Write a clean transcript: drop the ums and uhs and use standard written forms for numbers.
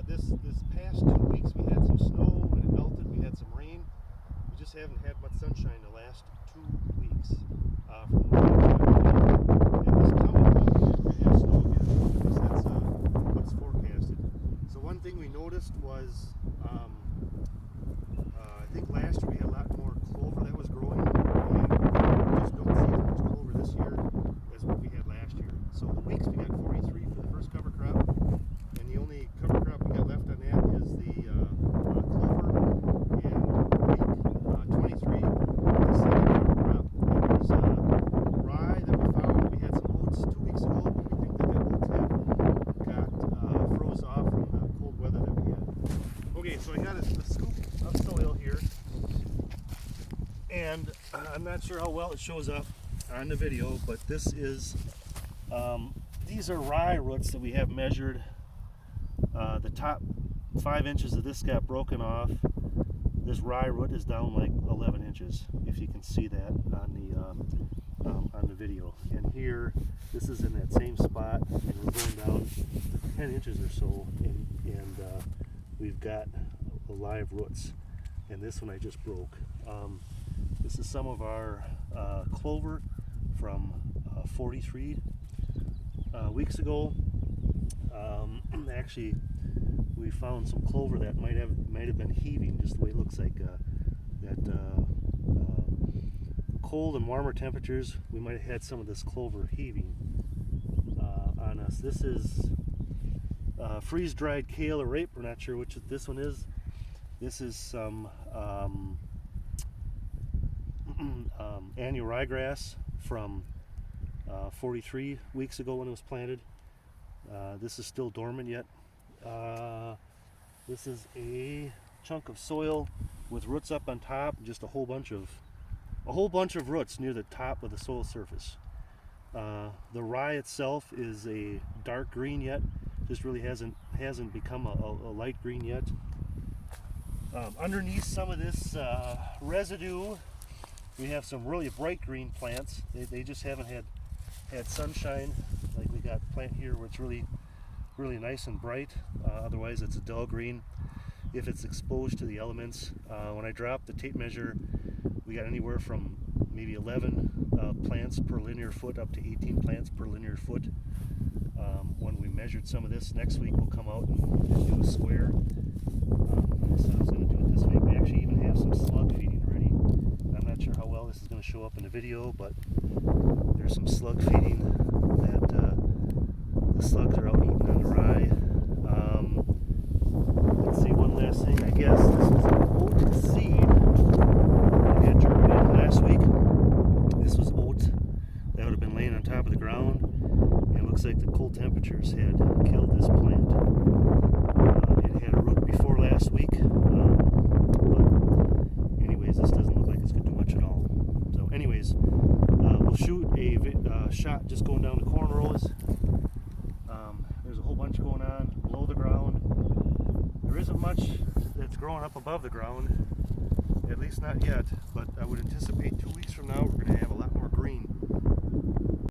this past 2 weeks we had some snow and it melted. We had some rain. We just haven't had much sunshine the last 2 weeks. From and this coming week we're going to have snow again. At least that's what's forecasted. So one thing we noticed was I think last year we had a lot more clover that was growing, and we just don't see as much clover this year as what we had last year. So the weeks we got 43 for the first cover crop, and the only cover crop we got left on that is the clover, and week 23 the second cover crop. And there's rye that we found. We had some oats 2 weeks ago, but we think that oats got froze off from the cold weather that we had. Okay, so I got a scoop of soil here, and I'm not sure how well it shows up on the video, but this is these are rye roots that we have measured. The top 5 inches of this got broken off. This rye root is down like 11 inches, if you can see that on the video. And here, this is in that same spot, and we're going down 10 inches or so, and we've got live roots. And this one I just broke. This is some of our clover from 43 weeks ago. Actually, we found some clover that might have been heaving, just the way it looks like. Cold and warmer temperatures, we might have had some of this clover heaving on us. This is freeze-dried kale or rape. We're not sure which this one is. This is some annual ryegrass from 43 weeks ago when it was planted. This is still dormant yet. This is a chunk of soil with roots up on top, just a whole bunch of roots near the top of the soil surface. The rye itself is a dark green yet, just really hasn't become a light green yet. Underneath some of this residue, we have some really bright green plants. They just haven't had sunshine like we got a plant here where it's really nice and bright. Otherwise it's a dull green if it's exposed to the elements. When I dropped the tape measure, we got anywhere from maybe 11 plants per linear foot up to 18 plants per linear foot. When we measured some of this, next week we'll come out and do a square. So I was going to do it this week. We actually even have some slug feeding ready. I'm not sure how well this is going to show up in the video, but there's some slug feeding that the slugs are out eating on the rye. Let's see, one last thing. I guess this is an oat seed we had germinated last week. This was oat that would have been laying on top of the ground. And it looks like the cold temperatures had killed this plant. It had a root before last week, but anyways, this doesn't look like it's going to do much at all. So anyways, we'll shoot a shot just going down the corn rows. There's a whole bunch going on below the ground. There isn't much that's growing up above the ground, at least not yet, but I would anticipate 2 weeks from now we're going to have